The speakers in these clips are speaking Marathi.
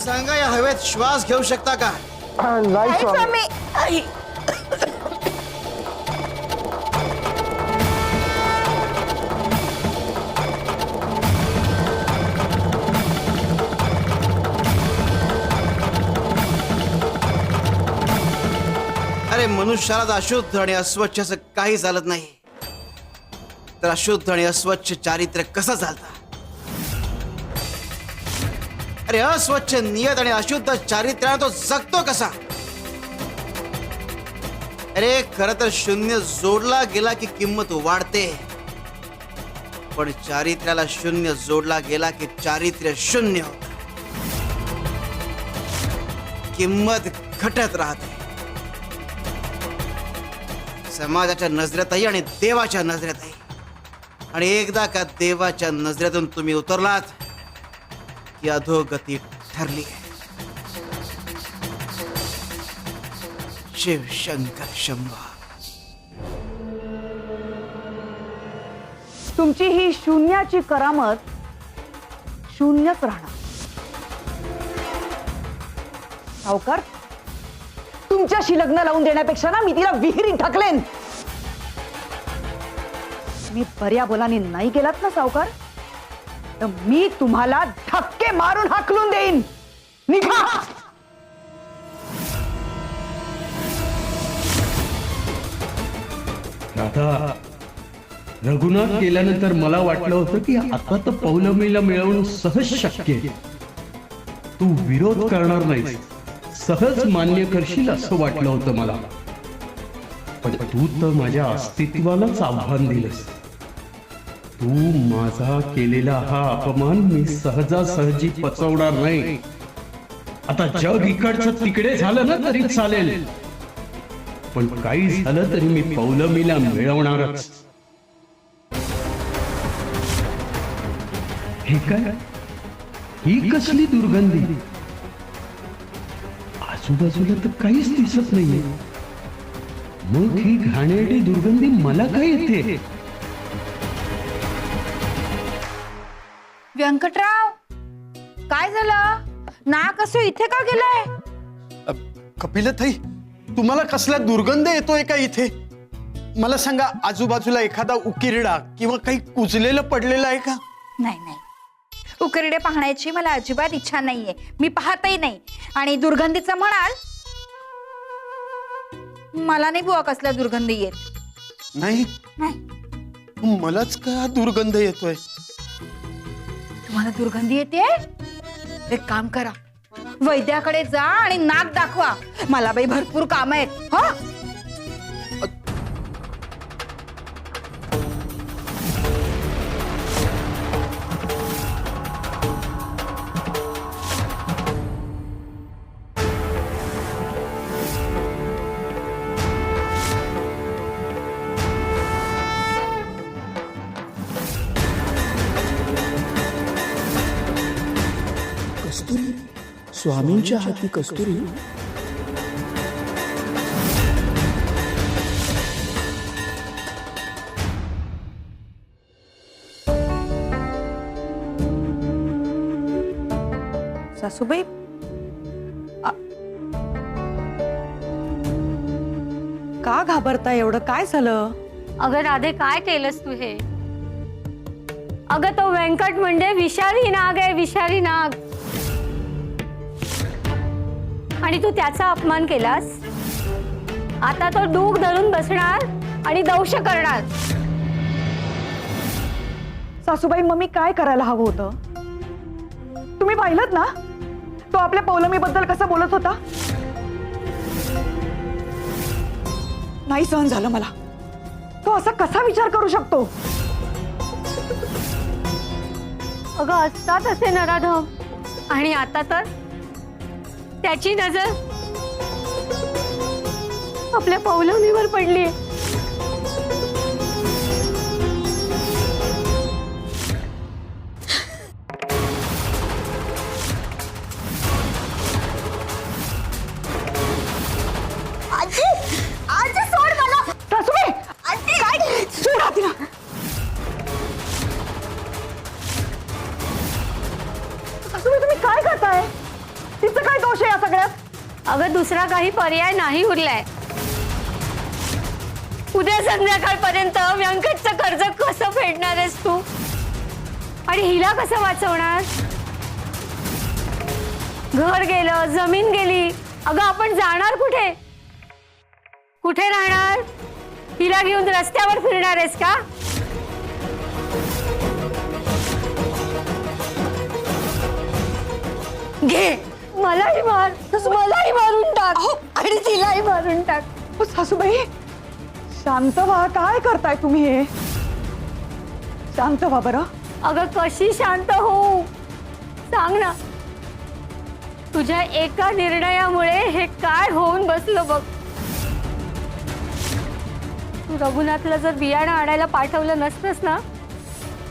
सांगा, या हवेत श्वास घेऊ शकता का? नाही स्वामी. अरे मनुष्याला अशुद्ध आणि अस्वच्छ असं काही चालत नाही, तर अशुद्ध आणि अस्वच्छ चारित्र्य कसं चालतं? अरे अस्वच्छ नियत आणि अशुद्ध चारित्र्याने तो जगतो कसा? अरे खरं तर शून्य जोडला गेला की किंमत वाढते, पण चारित्र्याला शून्य जोडला गेला की चारित्र्य शून्य होतं, किंमत घटत राहते. समाजाच्या नजरेतही आणि देवाच्या नजरेतही. आणि एकदा का देवाच्या नजरेतून तुम्ही उतरलात की अधोगती ठरली आहे. शिव शंकर शंभा. तुमची ही शून्याची करामत शून्यच राहणार. सावकार, तुमच्याशी लग्न लावून देण्यापेक्षा ना मी तिला विहिरीत ढकलेन. मी बऱ्या बोलाने नाही गेलात ना सावकार, तर मी तुम्हाला धक्के मारून हाकलून देईन. निघा. राधा, रघुनाथ गेल्यानंतर मला वाटलं होतं की आता तर पौलमीला मिळवून सहज शक्य आहे. तू विरोध करणार नाहीस, सहज मान्य करशील असं वाटलं होतं मला. पण तू तर माझ्या अस्तित्वालाच आव्हान दिलंस. तू माझा केलेला हा अपमान मी सहजासहजी पचवणार नाही. आता जग इकडचं तिकडे झालं ना तरी चालेल, पण काही झालं तरी मी पौलमीला मिळवणारच. हे काय, ही कसली दुर्गंधी? आजूबाजूला तर काहीच दिसत नाहीये. मग ही घाणेरडी दुर्गंधी मला काय येते? व्यंकटराव, काय झालं? नाक असं इथे का गेलंय? कपिलताई, तुम्हाला कसला दुर्गंध येतोय का इथे? मला सांगा, आजूबाजूला एखादा उकिरडा किंवा काही कुजलेलं पडलेलं आहे का? नाही नाही, उकरडे पाहण्याची मला अजिबात इच्छा नाहीये. मी पाहतही नाही. आणि दुर्गंधीचं म्हणाल, मला नाही बुवा कसल्या दुर्गंधी येत. नाही, नाही. मलाच का दुर्गंध येतोय? तुम्हाला दुर्गंधी येते? एक काम करा, वैद्याकडे जा आणि नाक दाखवा. मला बाई भरपूर काम आहेत. हा, कस्तुरी, स्वामींच्या हाती कस्तुरी. सासूबाई, का घाबरता एवढं? काय झालं? अगं राधे, काय केलंस तू हे? अगं तो व्यंकट म्हणजे विषारी नाग आहे, विषारी नाग. आणि तू त्याचा अपमान केलास. आता तो डूक धरून बसणार आणि दंश करणार. सासूबाई, मग मी काय करायला हवं होतं? तुम्ही पाहिलत ना तो आपल्या पौलमीबद्दल कसं बोलत होता. नाही सहन झालं मला. तो असा कसा विचार करू शकतो? अगं असतात असे नराधम. आणि आता तर त्याची नजर आपल्या पौलमीवर पडली. तुम्ही काय करताय? सगळं? अगं दुसरा काही पर्याय नाही उरलाय. उद्या संध्याकाळपर्यंत व्यंकटचं कर्ज कसं फेडणार आहेस तू? आणि हिला कसं वाचवणार? घर गेलं, जमीन गेली. अगं आपण जाणार कुठे? कुठे राहणार? हिला घेऊन रस्त्यावर फिरणार आहेस का? घे, मलाही मारून टाक आणि तिलाही मारून टाक. ओ, सासूबाई शांत व्हा. काय करताय तुम्ही हे? शांत व्हा बरं. अगं कशी शांत होऊ सांग ना. तुझ्या एका निर्णयामुळे हे काय होऊन बसलं बघ. तू रघुनाथला जर बियाणं आणायला पाठवलं नसतंस ना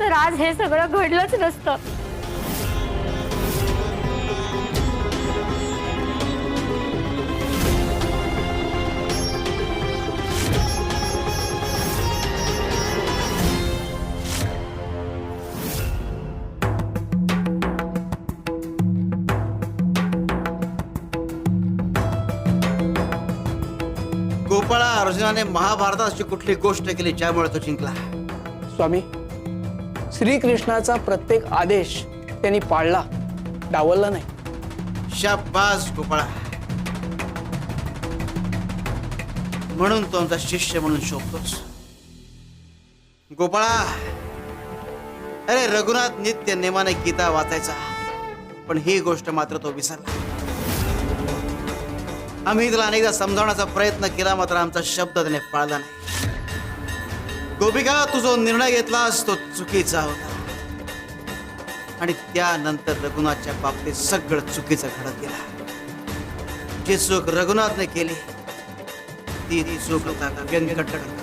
तर आज हे सगळं घडलंच नसतं. गोपाळा, अर्जुनाने महाभारतात अशी कुठली गोष्ट केली ज्यामुळे तो जिंकला? स्वामी, श्रीकृष्णाचा प्रत्येक आदेश त्यांनी पाळला, डावलला नाही. शाबास गोपाळा. म्हणून तो आमचा शिष्य म्हणून शोभतोस. गोपाळा, अरे रघुनाथ नित्य नेमाने गीता वाचायचा, पण ही गोष्ट मात्र तो विसरला. आम्ही त्याला अनेकदा समजावण्याचा प्रयत्न केला, मात्र आमचा शब्द त्याने पाळला नाही. गोपिका, तू जो निर्णय घेतलास तो चुकीचा होता. आणि त्यानंतर रघुनाथच्या बाबतीत सगळं चुकीचं घडत गेला. जी चूक रघुनाथने केली ती चूक होता व्यंकट करतोय.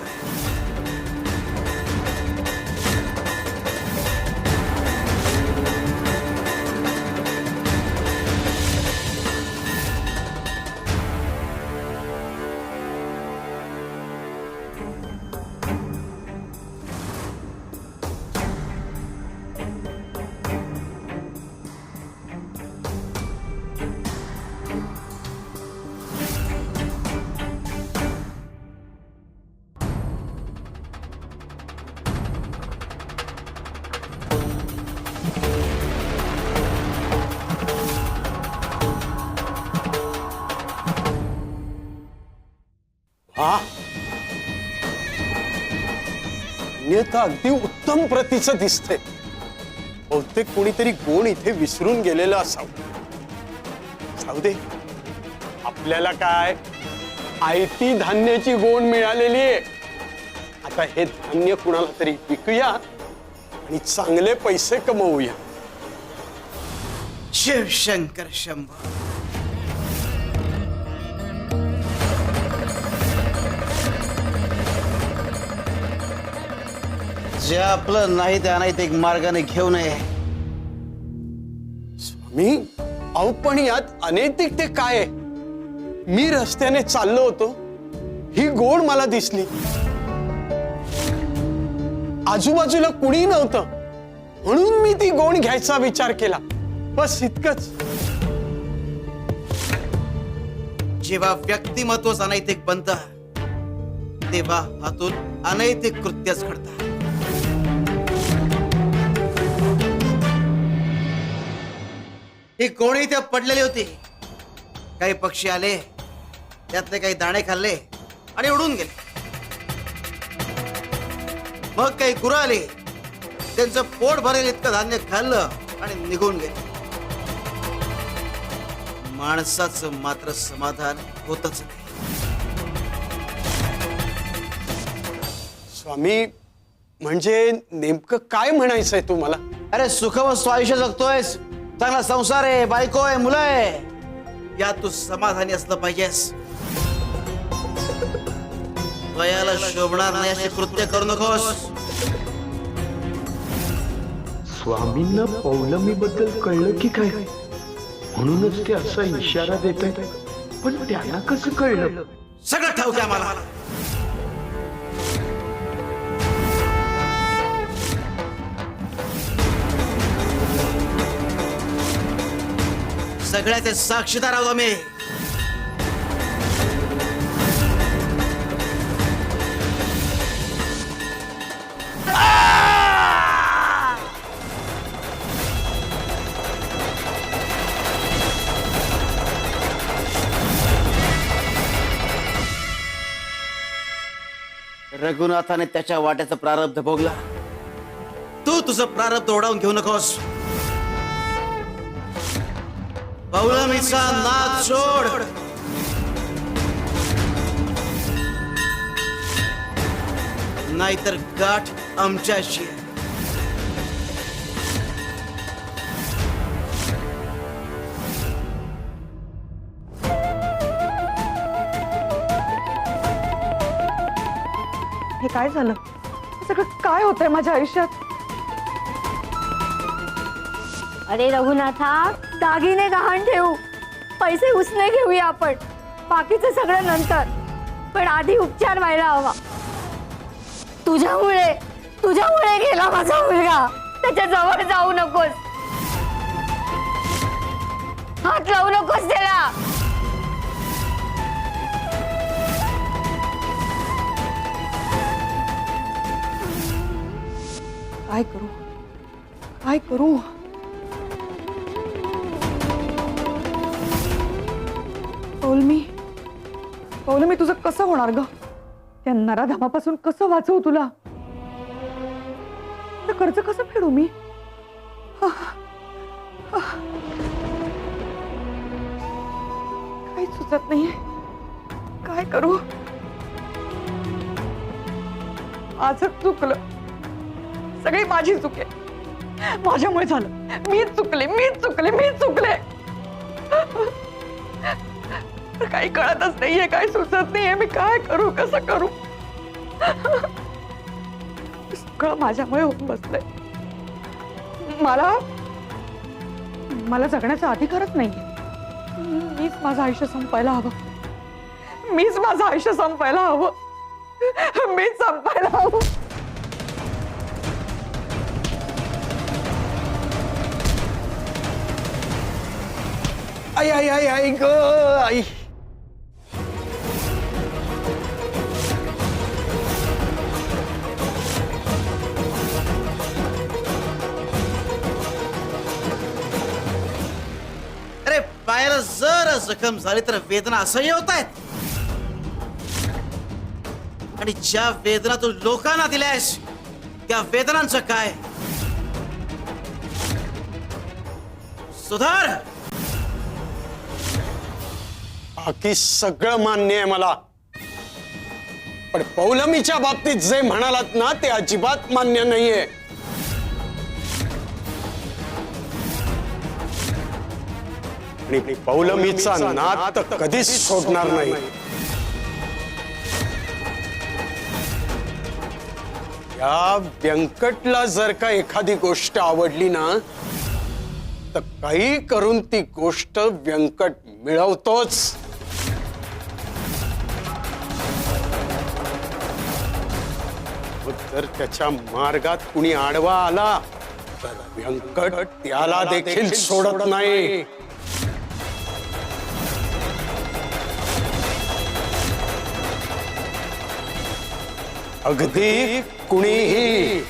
हा, अन्यथा अगदी उत्तम प्रतीचं दिसतंय. बहुतेक कोणीतरी गोण इथे विसरून गेलेलं असावं. जाऊ दे, आपल्याला काय आयती धान्याची गोण मिळालेली आहे. आता हे धान्य कुणाला तरी विकूया आणि चांगले पैसे कमवूया. शिवशंकर शंभो. जे आपलं नाही ते अनैतिक मार्गाने घेऊ नये. मी अहो, पण यात अनैतिक ते काय आहे? मी रस्त्याने चाललो होतो, ही गोण मला दिसली. आजूबाजूला कुणी नव्हतं, म्हणून मी ती गोण घ्यायचा विचार केला. बस इतकंच. जेव्हा व्यक्तिमत्वच अनैतिक बनतं तेव्हा हातून अनैतिक कृत्यच घडतात. ही कोणी त्या पडलेली होती. काही पक्षी आले, त्यातले काही दाणे खाल्ले आणि उडून गेले. मग काही गुरं आली, त्यांचं पोट भरेल इतकं धान्य खाल्लं आणि निघून गेले. माणसाचं मात्र समाधान होतच नाही. स्वामी, म्हणजे नेमकं काय म्हणायचंय तुम्हाला? अरे सुखवस्तू आयुष्य जगतोयस, चांगला संसार आहे, बायको आहे, मुलं आहे, यात तू समाधानी असलं पाहिजेस. वयाला शोभणार नाही असे कृत्य करू नकोस. स्वामींना पौलमी बद्दल कळलं की काय, म्हणूनच ते असा इशारा देत आहेत. पण त्यांना कसं कळलं? सगळं ठाऊक आहे मला. सगळ्याचे साक्षीदार आहोत आम्ही. रघुनाथाने त्याच्या वाट्याचा प्रारब्ध भोगला. तू तुझं प्रारब्ध ओढावून घेऊ नकोस. पौलमीचा नाद सोड. नाहीतर गाठ आमच्याशी आहे. हे काय झालं? हे सगळं काय होतंय माझ्या आयुष्यात? अरे रघुनाथा, दागिने गहाण ठेवू, पैसे उसने घेऊया आपण, बाकीचं सगळं नंतर, पण आधी उपचार व्हायला हवा. तुझ्यामुळे गेला माझा मुलगा. त्याच्या जवळ जाऊ नकोस, हात लावू नकोस त्याला. काय करू? काय करू? पौलमी तुझं कसं होणार ग? त्या नराधामापासून कसं वाचवू तुला? ते कर्ज कसं फेडू मी? काही सुचत नाहीये. काय करू? माझं चुकलं, सगळी माझी चूक आहे. माझ्यामुळे झालं. मीच चुकले. काही कळतच नाहीये, काय सुचत नाहीये. मी काय करू, कसं करू? सगळं माझ्यामुळे होऊन बसलंय. मला जगण्याचा अधिकारच नाहीये. मीच माझं आयुष्य संपायला हवं. मीच संपायला हवं. आई आई आई आई ग आई. अरे पायाला जर जखम झाली तर वेदना असह्य होत आहेत. आणि ज्या वेदना तू लोकांना दिल्यास त्या वेदनांचं काय? सुधार. बाकी सगळं मान्य आहे मला, पण पौलमीच्या बाबतीत जे म्हणालात ना ते अजिबात मान्य नाहीये. आणि पौलमीचा नाद तर कधीच सोडणार नाही. या व्यंकटला जर का एखादी गोष्ट आवडली ना तर काही करून ती गोष्ट व्यंकट मिळवतोच. जर त्याच्या मार्गात कुणी आडवा आला तर व्यंकट त्याला देखील सोडत नाही. अगदी कुणीही.